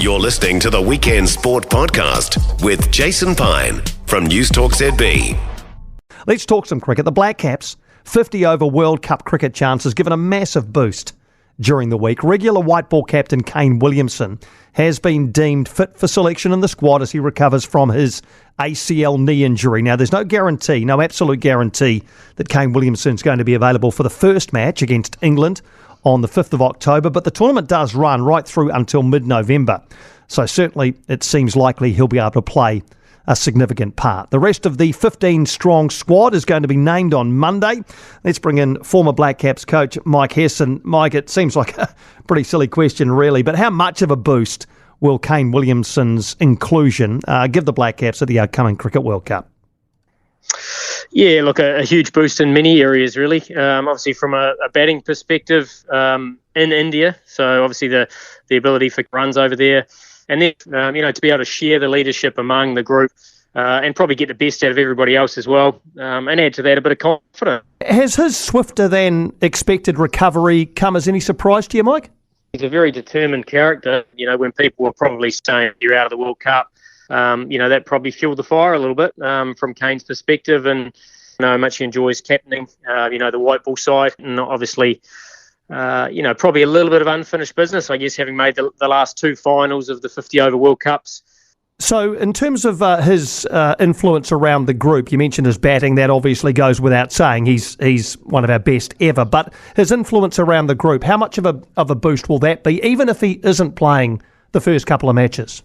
You're listening to the Weekend Sport Podcast with Jason Pine from News Talk ZB. Let's talk some cricket. The Blackcaps 50-over World Cup cricket chances given a massive boost during the week. Regular white ball captain Kane Williamson has been deemed fit for selection in the squad as he recovers from his ACL knee injury. Now, there's no guarantee, no absolute guarantee that Kane Williamson's going to be available for the first match against England on the 5th of October, but the tournament does run right through until mid-November. So certainly it seems likely he'll be able to play a significant part. The rest of the 15-strong squad is going to be named on Monday. Let's bring in former Blackcaps coach Mike Hesson. Mike, it seems like a pretty silly question really, but how much of a boost will Kane Williamson's inclusion give the Blackcaps at the upcoming Cricket World Cup? Yeah, look, a huge boost in many areas, really. Obviously, from a batting perspective in India, so obviously the ability for runs over there, and then to be able to share the leadership among the group and probably get the best out of everybody else as well, and add to that a bit of confidence. Has his swifter than expected recovery come as any surprise to you, Mike? He's a very determined character. When people were probably saying you're out of the World Cup, that probably fueled the fire a little bit from Kane's perspective, and how much he enjoys captaining, the white ball side, and obviously, probably a little bit of unfinished business, I guess, having made the last two finals of the 50-over World Cups. So in terms of his influence around the group, you mentioned his batting. That obviously goes without saying. He's one of our best ever. But his influence around the group, how much of a boost will that be, even if he isn't playing the first couple of matches?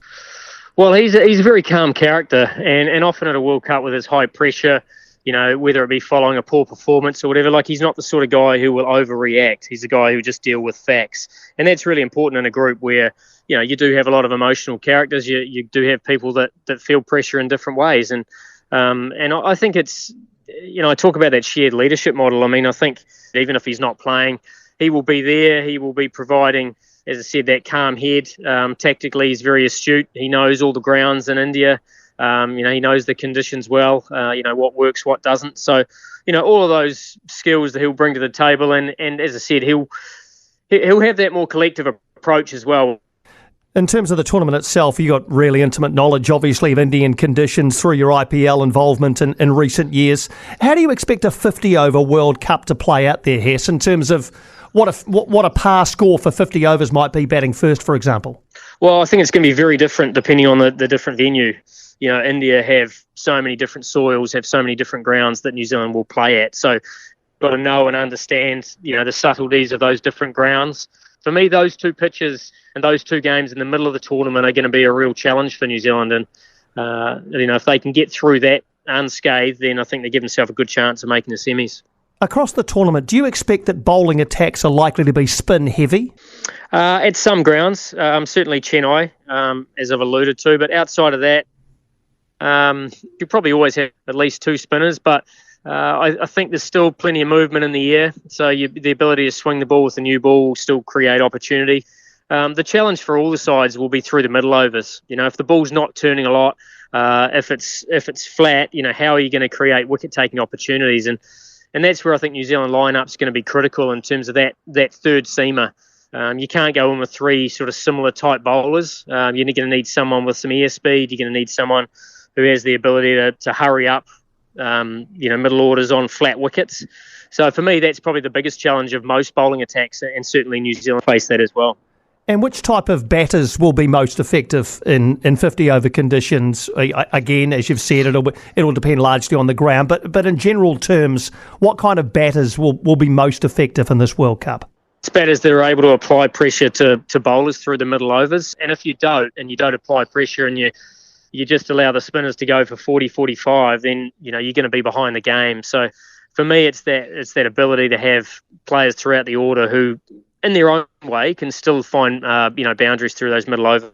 Well, he's a very calm character, and often at a World Cup with his high pressure, whether it be following a poor performance or whatever, like he's not the sort of guy who will overreact. He's a guy who just deal with facts. And that's really important in a group where, you do have a lot of emotional characters. You do have people that feel pressure in different ways. And I think it's, I talk about that shared leadership model. I mean, I think even if he's not playing, he will be there. He will be providing, as I said, that calm head. Tactically, he's very astute. He knows all the grounds in India. He knows the conditions well, what works, what doesn't. So, all of those skills that he'll bring to the table. And as I said, he'll have that more collective approach as well. In terms of the tournament itself, you got really intimate knowledge, obviously, of Indian conditions through your IPL involvement in recent years. How do you expect a 50-over World Cup to play out there, Hess, in terms of what a par score for 50 overs might be batting first, for example? Well, I think it's going to be very different depending on the different venue. India have so many different soils, have so many different grounds that New Zealand will play at. So, got to know and understand, the subtleties of those different grounds. For me, those two pitches and those two games in the middle of the tournament are going to be a real challenge for New Zealand. And, if they can get through that unscathed, then I think they give themselves a good chance of making the semis. Across the tournament, do you expect that bowling attacks are likely to be spin heavy? At some grounds, certainly Chennai, as I've alluded to. But outside of that, you probably always have at least two spinners, but I think there's still plenty of movement in the air, so the ability to swing the ball with a new ball will still create opportunity. The challenge for all the sides will be through the middle overs. If the ball's not turning a lot, if it's flat, how are you going to create wicket-taking opportunities? And that's where I think New Zealand lineup's going to be critical in terms of that third seamer. You can't go in with three sort of similar type bowlers. You're going to need someone with some airspeed. You're going to need someone who has the ability to hurry up, middle orders on flat wickets. So for me, that's probably the biggest challenge of most bowling attacks, and certainly New Zealand face that as well. And which type of batters will be most effective in 50-over conditions? Again, as you've said, it'll depend largely on the ground, but in general terms, what kind of batters will be most effective in this World Cup? It's batters that are able to apply pressure to bowlers through the middle overs, and if you don't apply pressure and you just allow the spinners to go for 40, 45, then you're going to be behind the game. So for me, it's that ability to have players throughout the order who, in their own way, can still find boundaries through those middle overs.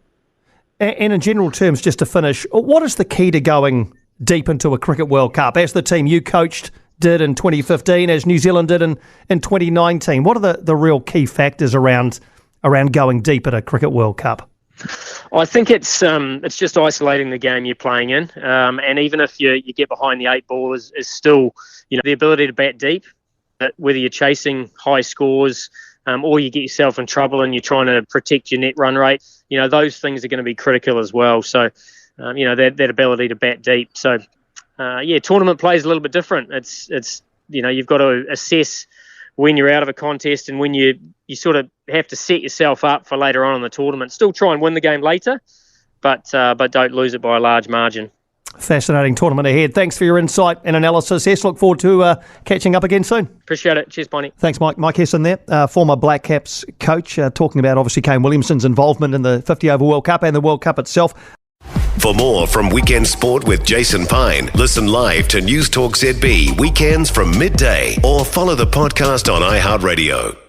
And in general terms, just to finish, what is the key to going deep into a Cricket World Cup? As the team you coached did in 2015, as New Zealand did in 2019, what are the real key factors around going deep at a Cricket World Cup? I think it's just isolating the game you're playing in, and even if you get behind the eight ball is still the ability to bat deep, whether you're chasing high scores, or you get yourself in trouble and you're trying to protect your net run rate, those things are going to be critical as well. So, that ability to bat deep. So, tournament play is a little bit different. It's you've got to assess when you're out of a contest and when you sort of have to set yourself up for later on in the tournament. Still try and win the game later, but don't lose it by a large margin. Fascinating tournament ahead. Thanks for your insight and analysis, Hess. Look forward to catching up again soon. Appreciate it. Cheers, Piney. Thanks, Mike. Mike Hesson there, former Blackcaps coach, talking about obviously Kane Williamson's involvement in the 50 over World Cup and the World Cup itself. For more from Weekend Sport with Jason Pine, listen live to News Talk ZB weekends from midday or follow the podcast on iHeartRadio.